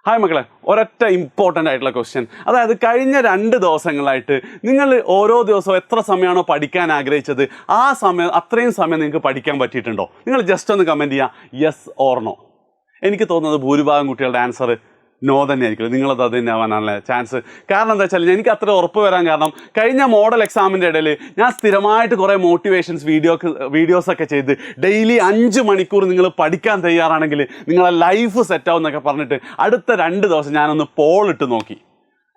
Hi മക്കളെ, ഒരൊറ്റ important ആയിട്ടുള്ള ക്വസ്റ്റ്യൻ. അതായത് കഴിഞ്ഞ 2 ദിവസങ്ങളായിട്ട് നിങ്ങൾ ഓരോ ദിവസവും എത്ര സമയമാണോ പഠിക്കാൻ ആഗ്രഹിച്ചത് അത്രയും സമയം നിങ്ങൾക്ക് പഠിക്കാൻ പറ്റിയിട്ടുണ്ടോ? നിങ്ങൾ ജസ്റ്റ് ഒന്ന് കമൻറ്റ് ചെയ്യുക, യെസ് ഓർ നോ. എനിക്ക് തോന്നുന്നത് ഭൂരിഭാഗം കുട്ടികളുടെ ആൻസർ നോ തന്നെ ആയിരിക്കും. നിങ്ങളത് അത് തന്നെ ആവാനുള്ള ചാൻസ്. കാരണം എന്താ വെച്ചാൽ എനിക്ക് അത്ര ഉറപ്പ് വരാൻ കാരണം കഴിഞ്ഞ മോഡൽ എക്സാമിൻ്റെ ഇടയിൽ ഞാൻ സ്ഥിരമായിട്ട് കുറേ മോട്ടിവേഷൻസ് വീഡിയോസൊക്കെ ചെയ്ത് ഡെയിലി 5 മണിക്കൂർ നിങ്ങൾ പഠിക്കാൻ തയ്യാറാണെങ്കിൽ നിങ്ങളെ ലൈഫ് സെറ്റാവും എന്നൊക്കെ പറഞ്ഞിട്ട് അടുത്ത 2 ദിവസം ഞാനൊന്ന് പോൾ ഇട്ട് നോക്കി.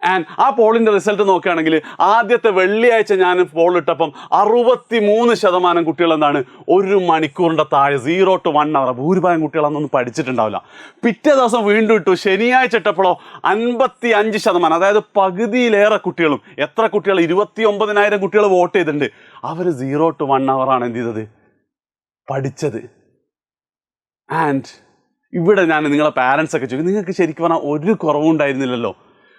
ആൻഡ് ആ പോളിൻ്റെ റിസൾട്ട് നോക്കുകയാണെങ്കിൽ ആദ്യത്തെ വെള്ളിയാഴ്ച ഞാൻ പോൾ ഇട്ടപ്പം 63% കുട്ടികൾ എന്താണ് 1 മണിക്കൂറിൻ്റെ താഴെ 0 to 1 hour. ഭൂരിഭാഗം കുട്ടികളൊന്നും പഠിച്ചിട്ടുണ്ടാവില്ല. പിറ്റേ ദിവസം വീണ്ടും ഇട്ടു. ശനിയാഴ്ച ഇട്ടപ്പോഴോ 55%, അതായത് പകുതിയിലേറെ കുട്ടികളും. എത്ര കുട്ടികൾ? 29,000 കുട്ടികൾ വോട്ട് ചെയ്തിട്ടുണ്ട്. അവർ 0 to 1 hour ആണ് എന്ത് ചെയ്തത്, പഠിച്ചത്. ആൻഡ് ഇവിടെ ഞാൻ നിങ്ങളെ പാരൻസൊക്കെ ചോദിക്കും, നിങ്ങൾക്ക് ശരിക്കും പറഞ്ഞാൽ ഒരു കുറവും ഉണ്ടായിരുന്നില്ലല്ലോ.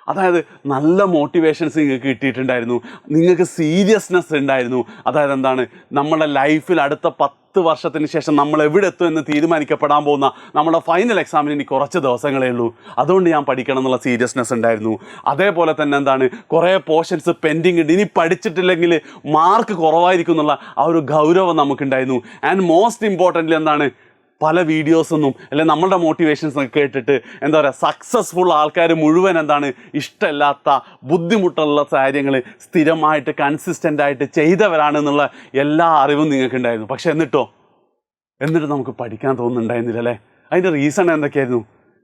അതായത് നല്ല മോട്ടിവേഷൻസ് നിങ്ങൾക്ക് കിട്ടിയിട്ടുണ്ടായിരുന്നു, നിങ്ങൾക്ക് സീരിയസ്നെസ് ഉണ്ടായിരുന്നു. അതായത് എന്താണ്, നമ്മുടെ ലൈഫിൽ അടുത്ത 10 വർഷത്തിന് ശേഷം നമ്മൾ എവിടെ എത്തും എന്ന് തീരുമാനിക്കപ്പെടാൻ പോകുന്ന നമ്മുടെ ഫൈനൽ എക്സാമിന് ഇനി കുറച്ച് ദിവസങ്ങളേ ഉള്ളൂ, അതുകൊണ്ട് ഞാൻ പഠിക്കണം എന്നുള്ള സീരിയസ്നെസ് ഉണ്ടായിരുന്നു. അതേപോലെ തന്നെ എന്താണ്, കുറേ പോർഷൻസ് പെൻഡിങ് ഉണ്ട്, ഇനി പഠിച്ചിട്ടില്ലെങ്കിൽ മാർക്ക് കുറവായിരിക്കും എന്നുള്ള ആ ഒരു ഗൗരവം നമുക്കുണ്ടായിരുന്നു. ആൻഡ് മോസ്റ്റ് ഇമ്പോർട്ടൻ്റ്ലി എന്താണ്, പല വീഡിയോസൊന്നും അല്ലെങ്കിൽ നമ്മളുടെ മോട്ടിവേഷൻസൊക്കെ കേട്ടിട്ട് എന്താ പറയുക, സക്സസ്ഫുൾ ആൾക്കാർ മുഴുവൻ എന്താണ്, ഇഷ്ടമില്ലാത്ത ബുദ്ധിമുട്ടുള്ള കാര്യങ്ങൾ സ്ഥിരമായിട്ട് കൺസിസ്റ്റൻ്റായിട്ട് ചെയ്തവരാണെന്നുള്ള എല്ലാ അറിവും നിങ്ങൾക്കുണ്ടായിരുന്നു. പക്ഷെ എന്നിട്ട് നമുക്ക് പഠിക്കാൻ തോന്നുന്നുണ്ടായിരുന്നില്ല അല്ലേ? അതിൻ്റെ റീസൺ എന്തൊക്കെയായിരുന്നു?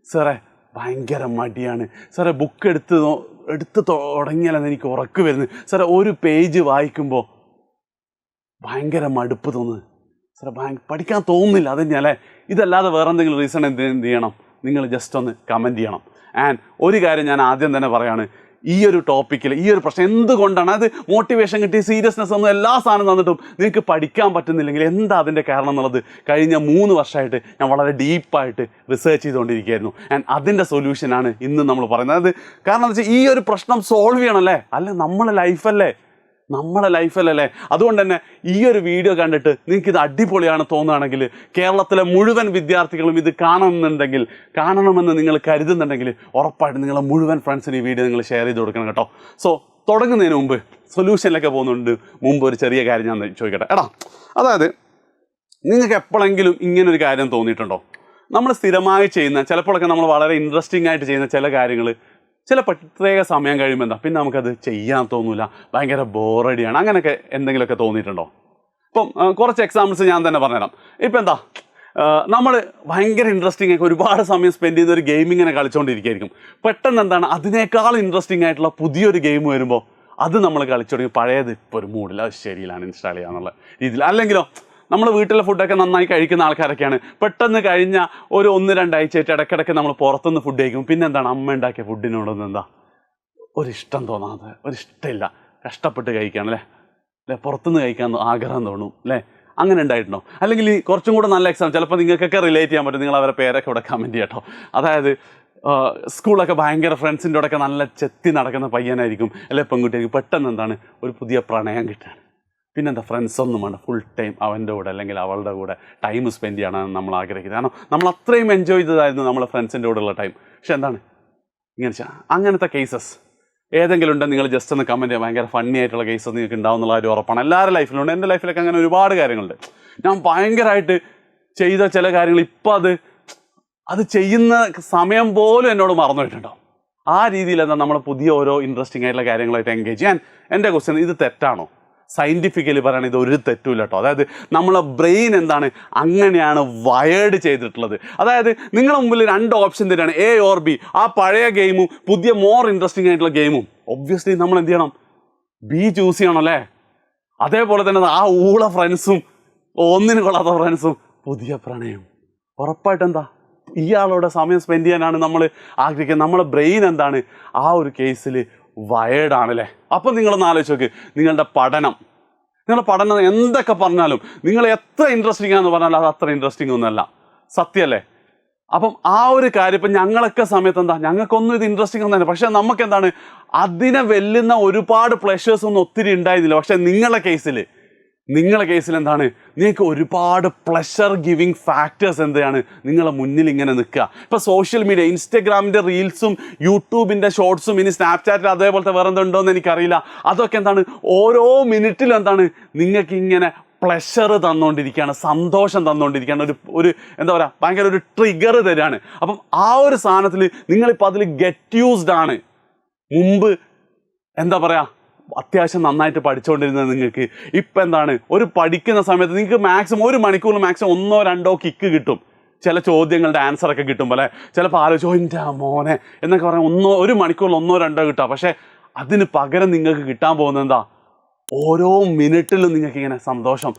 സാറേ ഭയങ്കര മടിയാണ്, സാറേ ബുക്ക് എടുത്ത് തുടങ്ങിയാലെന്ന് എനിക്ക് ഉറക്ക് വരുന്നു, സാറേ ഒരു പേജ് വായിക്കുമ്പോൾ ഭയങ്കര മടുപ്പ് തോന്നുന്നു, സാറേ പഠിക്കാൻ തോന്നുന്നില്ല. അത് തന്നെയല്ലേ? ഇതല്ലാതെ വേറെ എന്തെങ്കിലും റീസൺ എന്ത് ചെയ്യണം? നിങ്ങൾ ജസ്റ്റ് ഒന്ന് കമൻറ്റ് ചെയ്യണം. ആൻഡ് ഒരു കാര്യം ഞാൻ ആദ്യം തന്നെ പറയാണ്, ഈ ഒരു ടോപ്പിക്കിൽ ഈ ഒരു പ്രശ്നം എന്തുകൊണ്ടാണ്, അത് മോട്ടിവേഷൻ കിട്ടി സീരിയസ്നെസ് ഒന്നും എല്ലാ സാധനം തന്നിട്ടും നിങ്ങൾക്ക് പഠിക്കാൻ പറ്റുന്നില്ലെങ്കിൽ എന്താ അതിൻ്റെ കാരണം എന്നുള്ളത് കഴിഞ്ഞ 3 വർഷമായിട്ട് ഞാൻ വളരെ ഡീപ്പായിട്ട് റിസർച്ച് ചെയ്തുകൊണ്ടിരിക്കുകയായിരുന്നു. ആൻഡ് അതിൻ്റെ സൊല്യൂഷനാണ് ഇന്ന് നമ്മൾ പറയുന്നത്. അത് കാരണം എന്താ വെച്ചാൽ ഈ ഒരു പ്രശ്നം സോൾവ് ചെയ്യണമല്ലേ, അല്ല നമ്മളെ ലൈഫല്ലേ. അതുകൊണ്ട് തന്നെ ഈ ഒരു വീഡിയോ കണ്ടിട്ട് നിങ്ങൾക്കിത് അടിപൊളിയാണ് തോന്നുകയാണെങ്കിൽ, കേരളത്തിലെ മുഴുവൻ വിദ്യാർത്ഥികളും ഇത് കാണണമെന്ന് നിങ്ങൾ കരുതുന്നുണ്ടെങ്കിൽ ഉറപ്പായിട്ട് നിങ്ങളെ മുഴുവൻ ഫ്രണ്ട്സിന് ഈ വീഡിയോ നിങ്ങൾ ഷെയർ ചെയ്ത് കൊടുക്കണം കേട്ടോ. സോ തുടങ്ങുന്നതിന് മുമ്പ്, സൊല്യൂഷനിലൊക്കെ മുമ്പ് ഒരു ചെറിയ കാര്യം ഞാൻ ചോദിക്കട്ടെ. അതായത് നിങ്ങൾക്ക് എപ്പോഴെങ്കിലും ഇങ്ങനൊരു കാര്യം തോന്നിയിട്ടുണ്ടോ? നമ്മൾ സ്ഥിരമായി ചെയ്യുന്ന, ചിലപ്പോഴൊക്കെ നമ്മൾ വളരെ ഇൻട്രസ്റ്റിംഗ് ആയിട്ട് ചെയ്യുന്ന ചില കാര്യങ്ങൾ ചില പ്രത്യേക സമയം കഴിയുമ്പോൾ പിന്നെ നമുക്കത് ചെയ്യാൻ തോന്നില്ല, ഭയങ്കര ബോറടിയാണ്, അങ്ങനെയൊക്കെ എന്തെങ്കിലുമൊക്കെ തോന്നിയിട്ടുണ്ടോ? ഇപ്പം കുറച്ച് എക്സാമ്പിൾസ് ഞാൻ തന്നെ പറഞ്ഞുതരാം. ഇപ്പം നമ്മൾ ഭയങ്കര ഇൻട്രസ്റ്റിംഗ് ആയി ഒരുപാട് സമയം സ്പെൻഡ് ചെയ്ത് ഒരു ഗെയിമിങ്ങനെ കളിച്ചുകൊണ്ടിരിക്കുകയായിരിക്കും. പെട്ടെന്ന് എന്താണ്, അതിനേക്കാൾ ഇൻട്രസ്റ്റിംഗ് ആയിട്ടുള്ള പുതിയൊരു ഗെയിം വരുമ്പോൾ അത് നമ്മൾ കളിച്ചു തുടങ്ങി, പഴയത് ഇപ്പോൾ ഒരു മൂഡില്ല, അത് ശരിയിലാണ് ഇൻസ്റ്റാൾ ചെയ്യാന്നുള്ള രീതിയിൽ. അല്ലെങ്കിലോ നമ്മൾ വീട്ടിലെ ഫുഡൊക്കെ നന്നായി കഴിക്കുന്ന ആൾക്കാരൊക്കെയാണ്, പെട്ടെന്ന് കഴിഞ്ഞ ഒരു 1-2 ആഴ്ചയായിട്ട് ഇടയ്ക്കിടയ്ക്ക് നമ്മൾ പുറത്തുനിന്ന് ഫുഡ് കഴിക്കും. പിന്നെ എന്താണ്, അമ്മ ഉണ്ടാക്കിയ ഫുഡിനോടൊന്നും ഒരിഷ്ടം തോന്നാതെ, ഒരിഷ്ടമില്ല, കഷ്ടപ്പെട്ട് കഴിക്കുകയാണ് അല്ലേ, പുറത്തുനിന്ന് കഴിക്കാൻ ആഗ്രഹം തോന്നും അല്ലേ? അങ്ങനെ ഉണ്ടായിട്ടുണ്ടോ? അല്ലെങ്കിൽ കുറച്ചും കൂടെ നല്ല എക്സാം, ചിലപ്പോൾ നിങ്ങൾക്കൊക്കെ റിലേറ്റ് ചെയ്യാൻ പറ്റും, നിങ്ങൾ അവരുടെ പേരൊക്കെ ഇവിടെ കമൻറ്റ് ചെയ്യട്ടോ. അതായത് സ്കൂളൊക്കെ ഭയങ്കര ഫ്രണ്ട്സിൻ്റെ കൂടെയൊക്കെ നല്ല ചെത്തി നടക്കുന്ന പയ്യനായിരിക്കും അല്ലെ പെൺകുട്ടിയായിരിക്കും. പെട്ടെന്ന് എന്താണ്, ഒരു പുതിയ പ്രണയം കിട്ടുകയാണ്. പിന്നെന്താ, ഫ്രണ്ട്സൊന്നും വേണ്ട, ഫുൾ ടൈം അവൻ്റെ കൂടെ അല്ലെങ്കിൽ അവളുടെ കൂടെ ടൈം സ്പെൻഡ് ചെയ്യണമെന്ന് നമ്മൾ ആഗ്രഹിക്കുന്നത്. കാരണം നമ്മൾ അത്രയും എൻജോയ് ചെയ്തതായിരുന്നു നമ്മളെ ഫ്രണ്ട്സിൻ്റെ കൂടെയുള്ള ടൈം. പക്ഷെ എന്താണ്, അങ്ങനത്തെ കേസസ് ഏതെങ്കിലും ഉണ്ടെങ്കിൽ നിങ്ങൾ ജസ്റ്റ് ഒന്ന് കമൻറ്റ് ചെയ്യുക. ഭയങ്കര ഫണ്ണി ആയിട്ടുള്ള കേസസ് നിങ്ങൾക്ക് ഉണ്ടാവുന്നുള്ള ഒരു ഉറപ്പാണ്. എല്ലാവരുടെ ലൈഫിലുണ്ട്, എൻ്റെ ലൈഫിലൊക്കെ അങ്ങനെ ഒരുപാട് കാര്യങ്ങളുണ്ട്. ഞാൻ ഭയങ്കരമായിട്ട് ചെയ്ത ചില കാര്യങ്ങൾ ഇപ്പം അത് ചെയ്യുന്ന സമയം പോലും എന്നോട് മറന്നുപോയിട്ടുണ്ടാവും. ആ രീതിയിൽ നമ്മൾ പുതിയ ഓരോ ഇൻട്രസ്റ്റിംഗ് ആയിട്ടുള്ള കാര്യങ്ങളായിട്ട് എൻഗേജ് ചെയ്യാൻ. എൻ്റെ ക്വസ്റ്റ്യൻ, ഇത് തെറ്റാണോ? സയൻറ്റിഫിക്കലി പറയുകയാണെങ്കിൽ ഇത് ഒരു തെറ്റുമില്ല കേട്ടോ. അതായത് നമ്മളെ ബ്രെയിൻ അങ്ങനെയാണ് വയേർഡ് ചെയ്തിട്ടുള്ളത്. അതായത് നിങ്ങളുടെ മുമ്പിൽ 2 ഓപ്ഷൻ തരികയാണ്, എ ഓർ ബി. ആ പഴയ ഗെയിമും പുതിയ മോർ ഇൻട്രസ്റ്റിംഗ് ആയിട്ടുള്ള ഗെയിമും. ഒബ്വിയസ്ലി നമ്മൾ എന്ത് ചെയ്യണം? ബി ചൂസ് ചെയ്യണം അല്ലേ? അതേപോലെ തന്നെ ആ ഊള ഫ്രണ്ട്സും ഒന്നിന് കൊള്ളാത്ത ഫ്രണ്ട്സും പുതിയ പ്രണയം. ഉറപ്പായിട്ട് ഇയാളോടെ സമയം സ്പെൻഡ് ചെയ്യാനാണ് നമ്മൾ ആഗ്രഹിക്കുന്നത്. നമ്മളെ ബ്രെയിൻ ആ ഒരു കേസിൽ വയേർഡാണല്ലേ. അപ്പം നിങ്ങളൊന്ന് ആലോചിച്ച് നോക്ക്, നിങ്ങളുടെ പഠനം എന്തൊക്കെ പറഞ്ഞാലും, നിങ്ങൾ എത്ര ഇൻട്രസ്റ്റിംഗ് ആണെന്ന് പറഞ്ഞാലും അത് അത്ര ഇൻട്രസ്റ്റിംഗ് ഒന്നുമല്ല, സത്യമല്ലേ? അപ്പം ആ ഒരു കാര്യം ഇപ്പം ഞങ്ങളൊക്കെ സമയത്ത് ഞങ്ങൾക്കൊന്നും ഇത് ഇൻട്രസ്റ്റിംഗ് ഒന്നും തന്നെ, പക്ഷേ നമുക്ക് അതിനെ വെല്ലുന്ന ഒരുപാട് പ്ലഷേഴ്സ് ഒന്നും ഒത്തിരി ഉണ്ടായിരുന്നില്ല. പക്ഷേ നിങ്ങളുടെ കേസിൽ നിങ്ങളെ കേസിൽ എന്താണ്, നിങ്ങൾക്ക് ഒരുപാട് പ്ലഷർ ഗിവിങ് ഫാക്ടേഴ്സ് എന്താണ് നിങ്ങളെ മുന്നിൽ ഇങ്ങനെ നിൽക്കുക. ഇപ്പോൾ സോഷ്യൽ മീഡിയ, ഇൻസ്റ്റഗ്രാമിൻ്റെ റീൽസും യൂട്യൂബിൻ്റെ ഷോർട്സും ഇനി സ്നാപ്ചാറ്റിൽ അതേപോലത്തെ വേറെ എന്തുണ്ടോ എന്ന് എനിക്കറിയില്ല, അതൊക്കെ എന്താണ് ഓരോ മിനിറ്റിലും എന്താണ് നിങ്ങൾക്ക് ഇങ്ങനെ പ്ലഷർ തന്നുകൊണ്ടിരിക്കുകയാണ്, സന്തോഷം തന്നുകൊണ്ടിരിക്കുകയാണ്, ഒരു എന്താ പറയുക ഭയങ്കര ഒരു ട്രിഗർ തരികയാണ്. അപ്പം ആ ഒരു സാധനത്തിൽ നിങ്ങളിപ്പോൾ അതിൽ ഗെറ്റ് യൂസ്ഡ് ആണ്. മുമ്പ് എന്താ പറയുക അത്യാവശ്യം നന്നായിട്ട് പഠിച്ചുകൊണ്ടിരുന്നത് നിങ്ങൾക്ക് ഇപ്പം എന്താണ് ഒരു പഠിക്കുന്ന സമയത്ത് നിങ്ങൾക്ക് മാക്സിമം 1 മണിക്കൂറിൽ മാക്സിമം 1 or 2 കിക്ക് കിട്ടും. ചില ചോദ്യങ്ങളുടെ ആൻസറൊക്കെ കിട്ടുമ്പോൾ അല്ലേ, ചിലപ്പോൾ ആലോചിച്ചോ എൻ്റെ മോനെ എന്നൊക്കെ പറയാം 1 മണിക്കൂറിൽ 1 or 2 കിട്ടുക. പക്ഷേ അതിന് പകരം നിങ്ങൾക്ക് കിട്ടാൻ പോകുന്നത് എന്താ, ഓരോ മിനിറ്റിലും നിങ്ങൾക്ക് ഇങ്ങനെ സന്തോഷം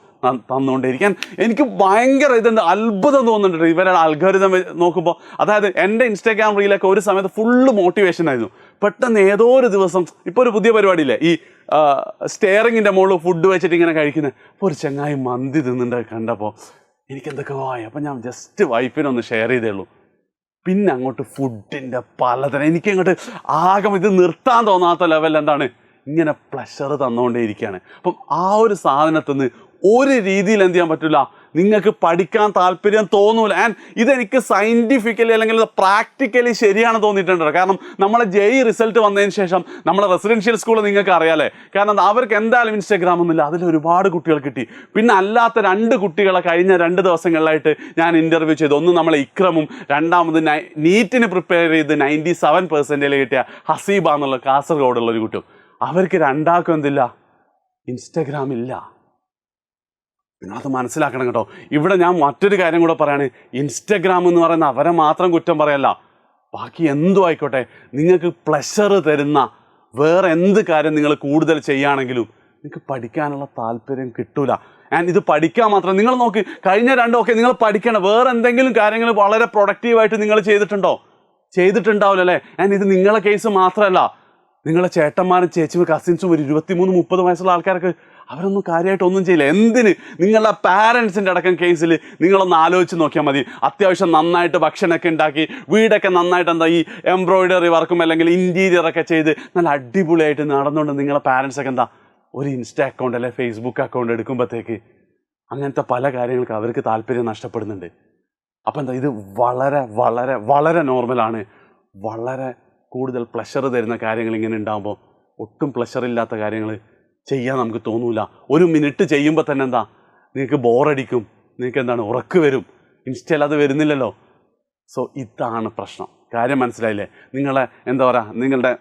തന്നുകൊണ്ടിരിക്കാൻ. എനിക്ക് ഭയങ്കര അത്ഭുതം തോന്നുന്നുണ്ട് ഇവരുടെ അൽഗോരിതം നോക്കുമ്പോൾ. അതായത് എൻ്റെ ഇൻസ്റ്റാഗ്രാം റീലൊക്കെ ഒരു സമയത്ത് ഫുള്ള് മോട്ടിവേഷൻ ആയിരുന്നു. പെട്ടെന്ന് ഏതോ ഒരു ദിവസം, ഇപ്പോൾ ഒരു പുതിയ പരിപാടിയില്ലേ ഈ സ്റ്റെയറിങ്ങിൻ്റെ മുകളിൽ ഫുഡ് വെച്ചിട്ട് ഇങ്ങനെ കഴിക്കുന്നത്, അപ്പോൾ ഒരു ചങ്ങായി മന്തി തിന്നുണ്ട് കണ്ടപ്പോൾ എനിക്കെന്തൊക്കെ വായി. അപ്പം ഞാൻ ജസ്റ്റ് വൈഫിനൊന്ന് ഷെയർ ചെയ്തേ ഉള്ളൂ. പിന്നെ അങ്ങോട്ട് ഫുഡിൻ്റെ പലതരം എനിക്കങ്ങോട്ട് ആകെ ഇത് നിർത്താൻ തോന്നാത്ത ലെവലിൽ എന്താണ് ഇങ്ങനെ പ്ലഷർ തന്നുകൊണ്ടേയിരിക്കുകയാണ്. അപ്പം ആ ഒരു സാധനത്തിൽ നിന്ന് ഒരു രീതിയിൽ എന്ത് ചെയ്യാൻ പറ്റില്ല, നിങ്ങൾക്ക് പഠിക്കാൻ താല്പര്യം തോന്നൂല. ആൻഡ് ഇതെനിക്ക് സയൻറ്റിഫിക്കലി അല്ലെങ്കിൽ പ്രാക്ടിക്കലി ശരിയാണ് തോന്നിയിട്ടുണ്ട്. കാരണം നമ്മളെ JEE റിസൾട്ട് വന്നതിന് ശേഷം നമ്മളെ റെസിഡൻഷ്യൽ സ്കൂൾ നിങ്ങൾക്ക് അറിയാലേ, കാരണം അവർക്ക് എന്തായാലും ഇൻസ്റ്റാഗ്രാം ഒന്നുമില്ല, അതിൽ ഒരുപാട് കുട്ടികൾ കിട്ടി. പിന്നെ അല്ലാത്ത 2 കുട്ടികളെ കഴിഞ്ഞ 2 ദിവസങ്ങളിലായിട്ട് ഞാൻ ഇൻ്റർവ്യൂ ചെയ്തു. ഒന്ന് നമ്മളെ ഇക്രമും, രണ്ടാമത് നീറ്റിന് പ്രിപ്പയർ ചെയ്ത് 97% കിട്ടിയ ഹസീബ എന്നുള്ള കാസർഗോഡുള്ള ഒരു കുട്ടിയും. അവർക്ക് 2 എന്തില്ല, ഇൻസ്റ്റഗ്രാം ഇല്ല. നിങ്ങളത് മനസ്സിലാക്കണം കേട്ടോ. ഇവിടെ ഞാൻ മറ്റൊരു കാര്യം കൂടെ പറയാണ്, ഇൻസ്റ്റഗ്രാം എന്ന് പറയുന്ന അവരെ മാത്രം കുറ്റം പറയല്ല, ബാക്കി എന്തും ആയിക്കോട്ടെ, നിങ്ങൾക്ക് പ്ലഷർ തരുന്ന വേറെ എന്ത് കാര്യം നിങ്ങൾ കൂടുതൽ ചെയ്യുകയാണെങ്കിലും നിങ്ങൾക്ക് പഠിക്കാനുള്ള താല്പര്യം കിട്ടൂല. ആൻഡ് ഇത് പഠിക്കാൻ മാത്രം നിങ്ങൾ നോക്ക്, കഴിഞ്ഞ 2 നിങ്ങൾ പഠിക്കണം, വേറെ എന്തെങ്കിലും കാര്യങ്ങൾ വളരെ പ്രൊഡക്റ്റീവായിട്ട് നിങ്ങൾ ചെയ്തിട്ടുണ്ടാവില്ല അല്ലേ. ആൻഡ് ഇത് നിങ്ങളെ കേസ് മാത്രമല്ല, നിങ്ങളെ ചേട്ടന്മാരും ചേച്ചിയും കസിൻസും ഒരു 23-30 വയസ്സുള്ള ആൾക്കാർക്ക് അവരൊന്നും കാര്യമായിട്ടൊന്നും ചെയ്യില്ല. എന്തിന്, നിങ്ങളുടെ പാരൻസിൻ്റെ അടക്കം കേസിൽ നിങ്ങളൊന്ന് ആലോചിച്ച് നോക്കിയാൽ മതി. അത്യാവശ്യം നന്നായിട്ട് ഭക്ഷണമൊക്കെ ഉണ്ടാക്കി, വീടൊക്കെ നന്നായിട്ട് എന്താ ഈ എംബ്രോയിഡറി വർക്കും അല്ലെങ്കിൽ ഇൻറ്റീരിയറൊക്കെ ചെയ്ത് നല്ല അടിപൊളിയായിട്ട് നടന്നുകൊണ്ട് നിങ്ങളെ പാരൻസൊക്കെ എന്താ ഒരു ഇൻസ്റ്റാ അക്കൗണ്ട് അല്ലെങ്കിൽ ഫേസ്ബുക്ക് അക്കൗണ്ട് എടുക്കുമ്പോഴത്തേക്ക് അങ്ങനത്തെ പല കാര്യങ്ങൾക്ക് അവർക്ക് താല്പര്യം നഷ്ടപ്പെടുന്നുണ്ട്. അപ്പോൾ എന്താ ഇത് വളരെ വളരെ വളരെ നോർമലാണ്. വളരെ കൂടുതൽ പ്ലഷർ തരുന്ന കാര്യങ്ങൾ ഇങ്ങനെ ഉണ്ടാകുമ്പോൾ ഒട്ടും പ്ലഷർ ഇല്ലാത്ത കാര്യങ്ങൾ ചെയ്യാൻ നമുക്ക് തോന്നൂല. 1 മിനിറ്റ് ചെയ്യുമ്പോൾ തന്നെ എന്താ നിങ്ങൾക്ക് ബോറടിക്കും, നിങ്ങൾക്ക് എന്താണ് ഉറക്ക് വരും. ഇൻസ്റ്റയിൽ അത് വരുന്നില്ലല്ലോ. സോ ഇതാണ് പ്രശ്നം. കാര്യം മനസ്സിലായില്ലേ? നിങ്ങളെ എന്താ പറയുക, നിങ്ങളുടെ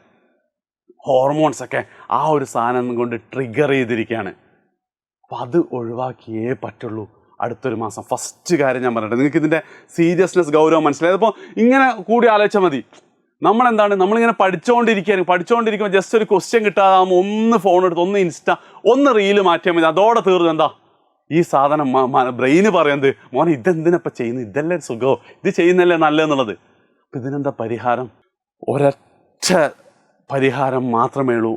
ഹോർമോൺസൊക്കെ ആ ഒരു സാധനം കൊണ്ട് ട്രിഗർ ചെയ്തിരിക്കുകയാണ്. അപ്പോൾ അത് ഒഴിവാക്കിയേ പറ്റുള്ളൂ. അടുത്തൊരു മാസം ഫസ്റ്റ് കാര്യം ഞാൻ പറഞ്ഞിട്ട് നിങ്ങൾക്ക് ഇതിൻ്റെ സീരിയസ്നെസ് ഗൗരവം മനസ്സിലായത്. അപ്പോൾ ഇങ്ങനെ കൂടി ആലോചിച്ചാൽ മതി. നമ്മളിങ്ങനെ പഠിച്ചുകൊണ്ടിരിക്കുമ്പോൾ ജസ്റ്റ് ഒരു ക്വസ്റ്റ്യൻ കിട്ടാതാകുമ്പോൾ ഒന്ന് ഫോൺ എടുത്ത് ഒന്ന് ഇൻസ്റ്റ ഒന്ന് റീല് മാറ്റിയാൽ മതി. അതോടെ തീർന്നു. എന്താ ഈ സാധനം ബ്രെയിന് പറയുന്നത്, മോനെ ഇതെന്തിനപ്പം ചെയ്യുന്നത്, ഇതല്ലേ സുഖമോ, ഇത് ചെയ്യുന്നല്ലേ നല്ലതെന്നുള്ളത്. അപ്പം ഇതിനെന്താ പരിഹാരം? ഒരൊറ്റ പരിഹാരം മാത്രമേ ഉള്ളൂ.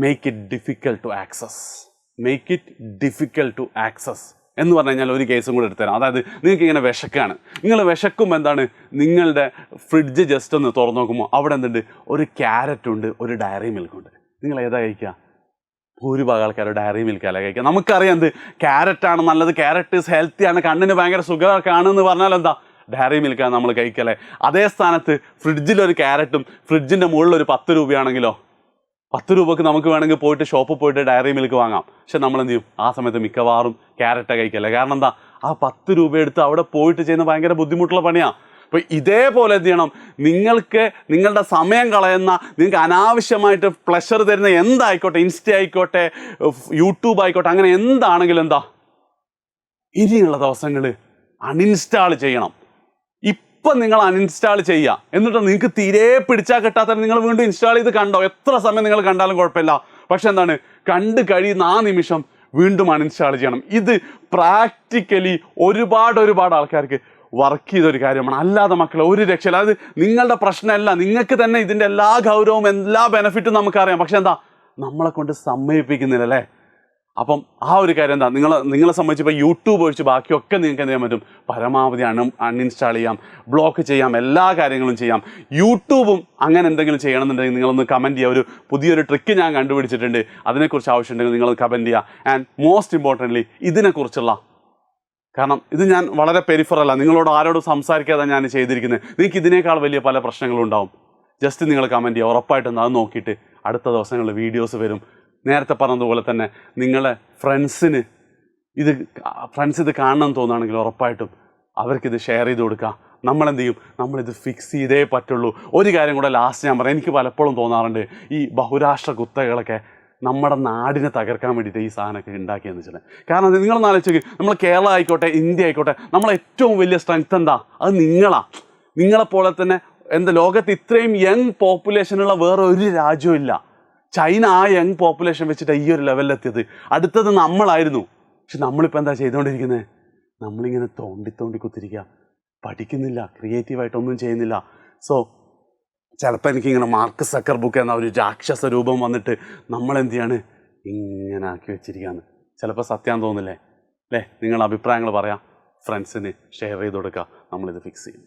Make it difficult to access എന്ന് പറഞ്ഞു കഴിഞ്ഞാൽ ഒരു കേസും കൂടെ എടുത്തുതരാം. അതായത് നിങ്ങൾക്ക് ഇങ്ങനെ വിശക്കാണ്, നിങ്ങൾ വിശക്കുമ്പോൾ എന്താണ് നിങ്ങളുടെ ഫ്രിഡ്ജ് ജസ്റ്റ് ഒന്ന് തുറന്നു നോക്കുമ്പോൾ അവിടെ എന്തുണ്ട്, ഒരു ക്യാരറ്റ് ഉണ്ട്, ഒരു ഡയറി മിൽക്ക് ഉണ്ട്. നിങ്ങൾ ഏതാ കഴിക്കുക? ഭൂരിഭാഗം ആൾക്കാർ ഡയറി മിൽക്കല്ല കഴിക്കുക. നമുക്കറിയാം എന്ത് ക്യാരറ്റാണ് നല്ലത്, ക്യാരറ്റ് ഈസ് ഹെൽത്തിയാണ്, കണ്ണിന് ഭയങ്കര സുഖമൊക്കെ ആണെന്ന് പറഞ്ഞാൽ എന്താ ഡയറി മിൽക്കാണ് നമ്മൾ കഴിക്കല്ലേ. അതേ സ്ഥാനത്ത് ഫ്രിഡ്ജിലൊരു ക്യാരറ്റും ഫ്രിഡ്ജിൻ്റെ മുകളിൽ ഒരു 10 രൂപയാണെങ്കിലോ 10 രൂപയ്ക്ക് നമുക്ക് വേണമെങ്കിൽ പോയിട്ട് ഷോപ്പിൽ പോയിട്ട് ഡയറി മിൽക്ക് വാങ്ങാം. പക്ഷെ നമ്മൾ എന്ത് ചെയ്യും? ആ സമയത്ത് മിക്കവാറും ക്യാരറ്റ് കഴിക്കല്ലേ. കാരണം എന്താ, ആ 10 രൂപ എടുത്ത് അവിടെ പോയിട്ട് ചെയ്യുന്ന ഭയങ്കര ബുദ്ധിമുട്ടുള്ള പണിയാണ്. അപ്പോൾ ഇതേപോലെ എന്ത് ചെയ്യണം, നിങ്ങൾക്ക് നിങ്ങളുടെ സമയം കളയുന്ന, നിങ്ങൾക്ക് അനാവശ്യമായിട്ട് പ്ലഷർ തരുന്ന എന്തായിക്കോട്ടെ, ഇൻസ്റ്റ ആയിക്കോട്ടെ, യൂട്യൂബ് ആയിക്കോട്ടെ, അങ്ങനെ എന്താണെങ്കിലും എന്താ ഇനിയുള്ള ദിവസങ്ങൾ അൺഇൻസ്റ്റാൾ ചെയ്യണം. ഇപ്പം നിങ്ങൾ അൺഇൻസ്റ്റാൾ ചെയ്യുക. എന്നിട്ട് നിങ്ങൾക്ക് തീരെ പിടിച്ചാൽ കിട്ടാത്ത നിങ്ങൾ വീണ്ടും ഇൻസ്റ്റാൾ ചെയ്ത് കണ്ടോ, എത്ര സമയം നിങ്ങൾ കണ്ടാലും കുഴപ്പമില്ല. പക്ഷെ എന്താണ്, കണ്ട് കഴിയുന്ന ആ നിമിഷം വീണ്ടും അൺഇൻസ്റ്റാൾ ചെയ്യണം. ഇത് പ്രാക്ടിക്കലി ഒരുപാട് ആൾക്കാർക്ക് വർക്ക് ചെയ്തൊരു കാര്യമാണ്. അല്ലാതെ മക്കളെ ഒരു രക്ഷയില്ല. അത് നിങ്ങളുടെ പ്രശ്നമല്ല, നിങ്ങൾക്ക് തന്നെ ഇതിൻ്റെ എല്ലാ ഗൗരവവും എല്ലാ ബെനിഫിറ്റും നമുക്കറിയാം. പക്ഷെ എന്താ, നമ്മളെ കൊണ്ട് സമ്മതിപ്പിക്കുന്നില്ല അല്ലേ. അപ്പം ആ ഒരു കാര്യം എന്താ, നിങ്ങളെ സംബന്ധിച്ച് ഇപ്പോൾ യൂട്യൂബ് ഒഴിച്ച് ബാക്കിയൊക്കെ നിങ്ങൾക്ക് എന്ത് ചെയ്യാൻ പറ്റും, പരമാവധി അൺഇൻസ്റ്റാൾ ചെയ്യാം, ബ്ലോക്ക് ചെയ്യാം, എല്ലാ കാര്യങ്ങളും ചെയ്യാം. യൂട്യൂബും അങ്ങനെ എന്തെങ്കിലും ചെയ്യണമെന്നുണ്ടെങ്കിൽ നിങ്ങളൊന്ന് കമൻറ്റ് ചെയ്യുക. ഒരു പുതിയൊരു ട്രിക്ക് ഞാൻ കണ്ടുപിടിച്ചിട്ടുണ്ട്, അതിനെക്കുറിച്ച് ആവശ്യമുണ്ടെങ്കിൽ നിങ്ങൾ കമൻറ്റ് ചെയ്യുക. ആൻഡ് മോസ്റ്റ് ഇമ്പോർട്ടൻ്റ്ലി ഇതിനെക്കുറിച്ചുള്ള, കാരണം ഇത് ഞാൻ വളരെ പെരിഫറല്ല, നിങ്ങളോട് ആരോടും സംസാരിക്കാതെ ഞാൻ ചെയ്തിരിക്കുന്നത്. നിങ്ങൾക്ക് ഇതിനേക്കാൾ വലിയ പല പ്രശ്നങ്ങളും ഉണ്ടാവും. ജസ്റ്റ് നിങ്ങൾ കമൻറ്റ് ചെയ്യുക, ഉറപ്പായിട്ടും അത് നോക്കിയിട്ട് അടുത്ത ദിവസങ്ങളിൽ വീഡിയോസ് വരും. നേരത്തെ പറഞ്ഞതുപോലെ തന്നെ നിങ്ങളെ ഫ്രണ്ട്സ് ഇത് കാണണമെന്ന് തോന്നുകയാണെങ്കിൽ ഉറപ്പായിട്ടും അവർക്കിത് ഷെയർ ചെയ്ത് കൊടുക്കുക. നമ്മളെന്ത് ചെയ്യും, നമ്മളിത് ഫിക്സ് ചെയ്തേ പറ്റുള്ളൂ. ഒരു കാര്യം കൂടെ ലാസ്റ്റ് ഞാൻ പറയാം, എനിക്ക് പലപ്പോഴും തോന്നാറുണ്ട് ഈ ബഹുരാഷ്ട്ര കുത്തകളൊക്കെ നമ്മുടെ നാടിനെ തകർക്കാൻ വേണ്ടിയിട്ട് ഈ സാധനമൊക്കെ ഉണ്ടാക്കിയെന്ന് വെച്ചാൽ. കാരണം നിങ്ങളൊന്ന് ആലോചിച്ച്, നമ്മൾ കേരളം ആയിക്കോട്ടെ, ഇന്ത്യ ആയിക്കോട്ടെ, നമ്മളെ ഏറ്റവും വലിയ സ്ട്രെങ്ത് എന്താ, അത് നിങ്ങളാണ്. നിങ്ങളെപ്പോലെ തന്നെ ലോകത്ത് ഇത്രയും യങ് പോപ്പുലേഷനുള്ള വേറെ ഒരു രാജ്യവും ഇല്ല. ചൈന ആ യങ് പോപ്പുലേഷൻ വെച്ചിട്ട് ഈ ഒരു ലെവലിലെത്തിയത്. അടുത്തത് നമ്മളായിരുന്നു. പക്ഷെ നമ്മളിപ്പോൾ എന്താ ചെയ്തുകൊണ്ടിരിക്കുന്നത്, നമ്മളിങ്ങനെ തോണ്ടി കുത്തിരിക്കുക, പഠിക്കുന്നില്ല, ക്രിയേറ്റീവായിട്ടൊന്നും ചെയ്യുന്നില്ല. സോ ചിലപ്പോൾ എനിക്കിങ്ങനെ മാർക്ക് സക്കർബർഗ് എന്ന ഒരു രാക്ഷസ രൂപം വന്നിട്ട് നമ്മളെന്ത് ചെയ്യാണ്, ഇങ്ങനെ ആക്കി വെച്ചിരിക്കുകയാണ്. ചിലപ്പോൾ സത്യം തോന്നില്ലേ അല്ലേ? നിങ്ങളുടെ അഭിപ്രായങ്ങൾ പറയാം, ഫ്രണ്ട്സിന് ഷെയർ ചെയ്ത് കൊടുക്കുക, നമ്മളിത് ഫിക്സ് ചെയ്യും.